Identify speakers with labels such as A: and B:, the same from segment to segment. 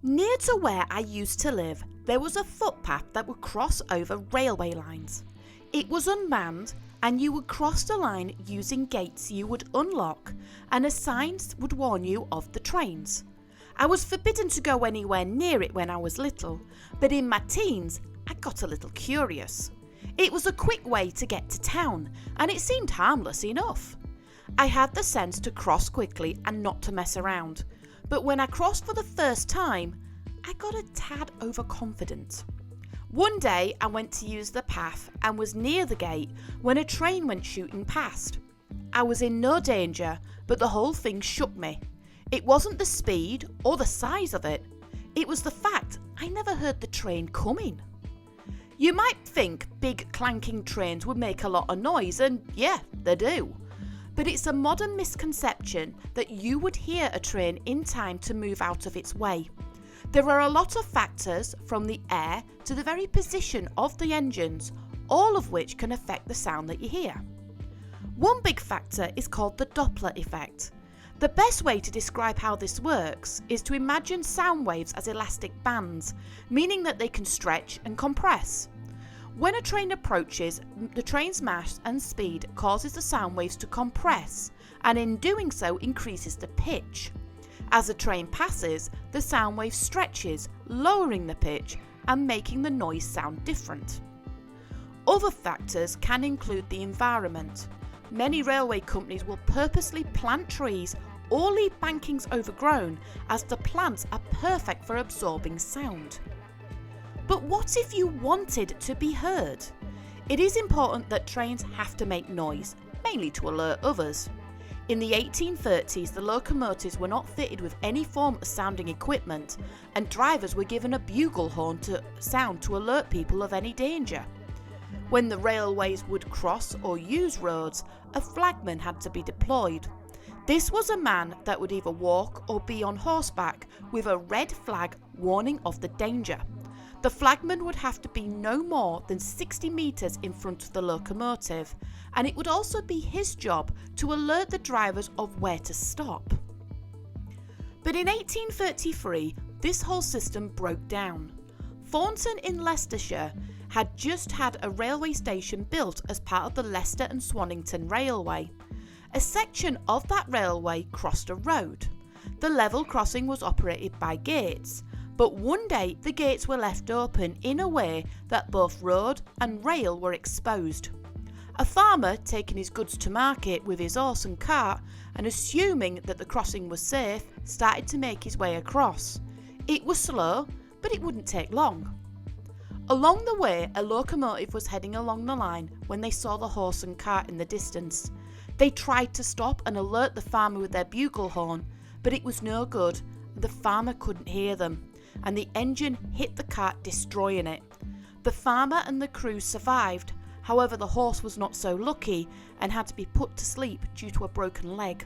A: Near to where I used to live, there was a footpath that would cross over railway lines. It was unmanned, and you would cross the line using gates you would unlock, and a sign would warn you of the trains. I was forbidden to go anywhere near it when I was little, but in my teens I got a little curious. It was a quick way to get to town, and it seemed harmless enough. I had the sense to cross quickly and not to mess around, but when I crossed for the first time, I got a tad overconfident. One day I went to use the path and was near the gate when a train went shooting past. I was in no danger, but the whole thing shook me. It wasn't the speed or the size of it, it was the fact I never heard the train coming. You might think big clanking trains would make a lot of noise, and yeah, they do. But it's a modern misconception that you would hear a train in time to move out of its way. There are a lot of factors, from the air to the very position of the engines, all of which can affect the sound that you hear. One big factor is called the Doppler effect. The best way to describe how this works is to imagine sound waves as elastic bands, meaning that they can stretch and compress. When a train approaches, the train's mass and speed causes the sound waves to compress, and in doing so increases the pitch. As the train passes, the sound wave stretches, lowering the pitch and making the noise sound different. Other factors can include the environment. Many railway companies will purposely plant trees or leave bankings overgrown, as the plants are perfect for absorbing sound. But what if you wanted to be heard? It is important that trains have to make noise, mainly to alert others. In the 1830s, the locomotives were not fitted with any form of sounding equipment, and drivers were given a bugle horn to sound to alert people of any danger. When the railways would cross or use roads, a flagman had to be deployed. This was a man that would either walk or be on horseback with a red flag warning of the danger. The flagman would have to be no more than 60 metres in front of the locomotive, and it would also be his job to alert the drivers of where to stop. But in 1833, this whole system broke down. Thornton in Leicestershire had just had a railway station built as part of the Leicester and Swannington Railway. A section of that railway crossed a road. The level crossing was operated by gates, but one day the gates were left open in a way that both road and rail were exposed. A farmer, taking his goods to market with his horse and cart and assuming that the crossing was safe, started to make his way across. It was slow, but it wouldn't take long. Along the way, a locomotive was heading along the line when they saw the horse and cart in the distance. They tried to stop and alert the farmer with their bugle horn, but it was no good. The farmer couldn't hear them, and the engine hit the cart, destroying it. The farmer and the crew survived, however the horse was not so lucky and had to be put to sleep due to a broken leg.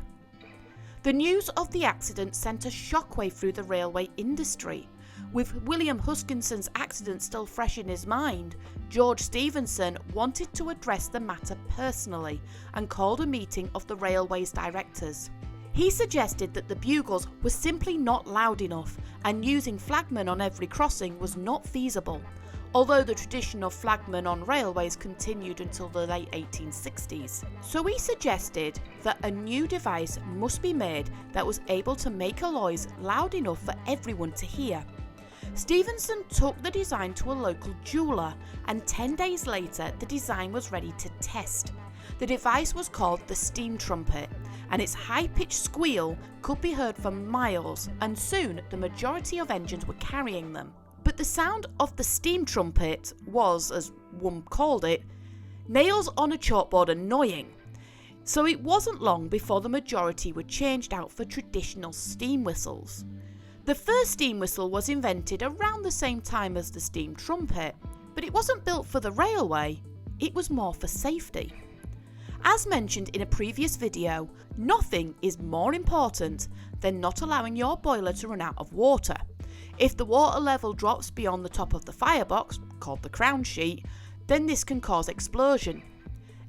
A: The news of the accident sent a shockwave through the railway industry. With William Huskinson's accident still fresh in his mind, George Stephenson wanted to address the matter personally and called a meeting of the railway's directors. He suggested that the bugles were simply not loud enough, and using flagmen on every crossing was not feasible, although the tradition of flagmen on railways continued until the late 1860s. So he suggested that a new device must be made that was able to make a noise loud enough for everyone to hear. Stephenson took the design to a local jeweller, and 10 days later the design was ready to test. The device was called the steam trumpet, and its high-pitched squeal could be heard for miles, and soon the majority of engines were carrying them. But the sound of the steam trumpet was, as one called it, nails on a chalkboard annoying. So it wasn't long before the majority were changed out for traditional steam whistles. The first steam whistle was invented around the same time as the steam trumpet, but it wasn't built for the railway, it was more for safety. As mentioned in a previous video, nothing is more important than not allowing your boiler to run out of water. If the water level drops beyond the top of the firebox, called the crown sheet, then this can cause explosion.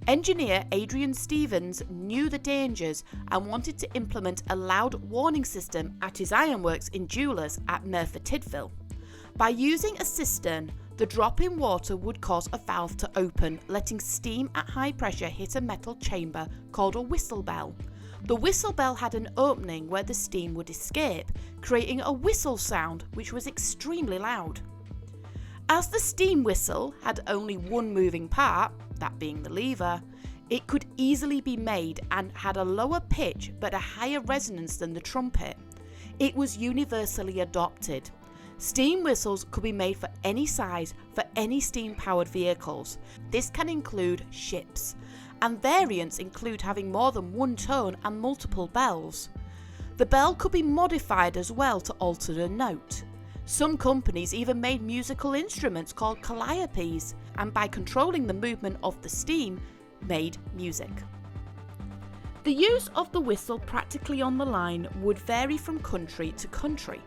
A: Engineer Adrian Stevens knew the dangers and wanted to implement a loud warning system at his ironworks in Jewellers at Merthyr Tydfil. By using a cistern, the drop in water would cause a valve to open, letting steam at high pressure hit a metal chamber called a whistle bell. The whistle bell had an opening where the steam would escape, creating a whistle sound which was extremely loud. As the steam whistle had only one moving part, that being the lever, it could easily be made and had a lower pitch but a higher resonance than the trumpet. It was universally adopted. Steam whistles could be made for any size for any steam-powered vehicles. This can include ships, and variants include having more than one tone and multiple bells. The bell could be modified as well to alter the note. Some companies even made musical instruments called calliopes, and by controlling the movement of the steam, made music. The use of the whistle practically on the line would vary from country to country.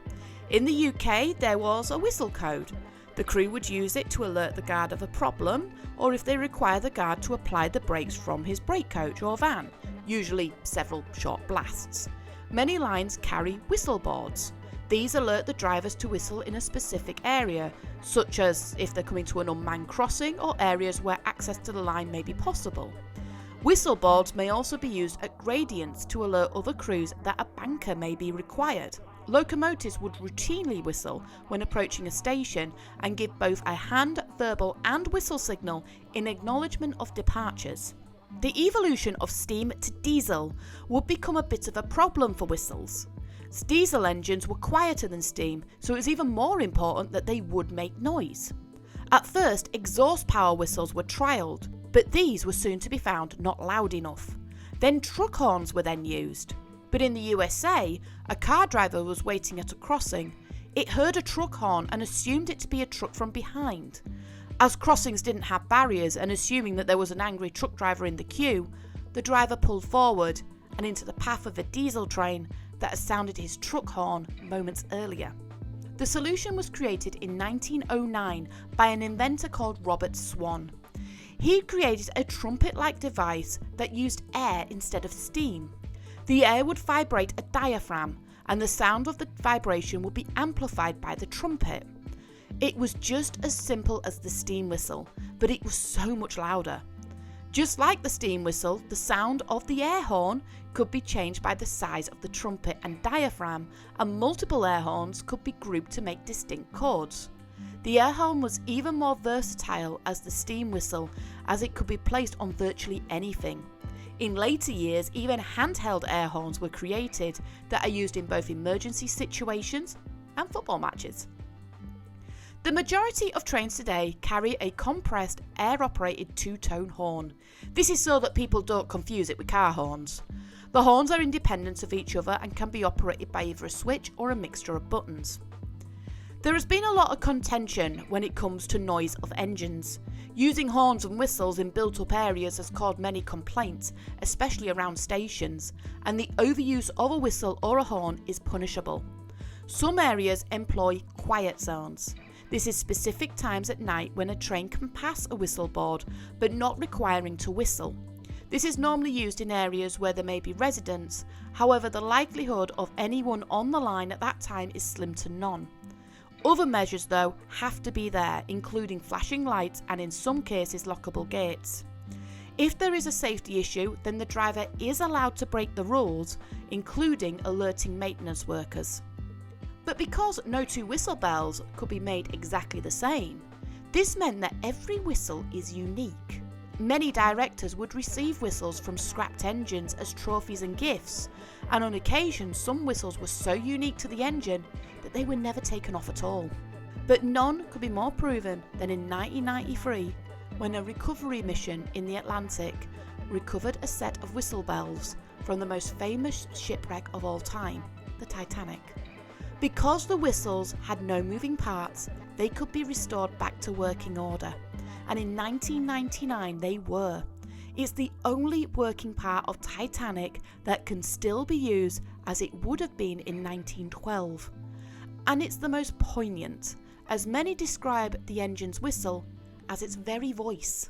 A: In the UK, there was a whistle code. The crew would use it to alert the guard of a problem, or if they require the guard to apply the brakes from his brake coach or van, usually several short blasts. Many lines carry whistle boards. These alert the drivers to whistle in a specific area, such as if they're coming to an unmanned crossing or areas where access to the line may be possible. Whistle boards may also be used at gradients to alert other crews that a banker may be required. Locomotives would routinely whistle when approaching a station and give both a hand, verbal and whistle signal in acknowledgement of departures. The evolution of steam to diesel would become a bit of a problem for whistles. Diesel engines were quieter than steam, so it was even more important that they would make noise. At first, exhaust power whistles were trialled, but these were soon to be found not loud enough. Then truck horns were then used. But in the USA, a car driver was waiting at a crossing. It heard a truck horn and assumed it to be a truck from behind. As crossings didn't have barriers and assuming that there was an angry truck driver in the queue, the driver pulled forward and into the path of a diesel train that had sounded his truck horn moments earlier. The solution was created in 1909 by an inventor called Robert Swan. He created a trumpet-like device that used air instead of steam. The air would vibrate a diaphragm, and the sound of the vibration would be amplified by the trumpet. It was just as simple as the steam whistle, but it was so much louder. Just like the steam whistle, the sound of the air horn could be changed by the size of the trumpet and diaphragm, and multiple air horns could be grouped to make distinct chords. The air horn was even more versatile as the steam whistle, as it could be placed on virtually anything. In later years, even handheld air horns were created that are used in both emergency situations and football matches. The majority of trains today carry a compressed, air-operated two-tone horn. This is so that people don't confuse it with car horns. The horns are independent of each other and can be operated by either a switch or a mixture of buttons. There has been a lot of contention when it comes to noise of engines. Using horns and whistles in built-up areas has caused many complaints, especially around stations, and the overuse of a whistle or a horn is punishable. Some areas employ quiet zones. This is specific times at night when a train can pass a whistle board, but not requiring to whistle. This is normally used in areas where there may be residents, however the likelihood of anyone on the line at that time is slim to none. Other measures, though, have to be there, including flashing lights and in some cases lockable gates. If there is a safety issue, then the driver is allowed to break the rules, including alerting maintenance workers. But because no two whistle bells could be made exactly the same, this meant that every whistle is unique. Many directors would receive whistles from scrapped engines as trophies and gifts, and on occasion some whistles were so unique to the engine that they were never taken off at all. But none could be more proven than in 1993 when a recovery mission in the Atlantic recovered a set of whistle bells from the most famous shipwreck of all time, the Titanic. Because the whistles had no moving parts, they could be restored back to working order. And in 1999 they were. It's the only working part of Titanic that can still be used as it would have been in 1912. And it's the most poignant, as many describe the engine's whistle as its very voice.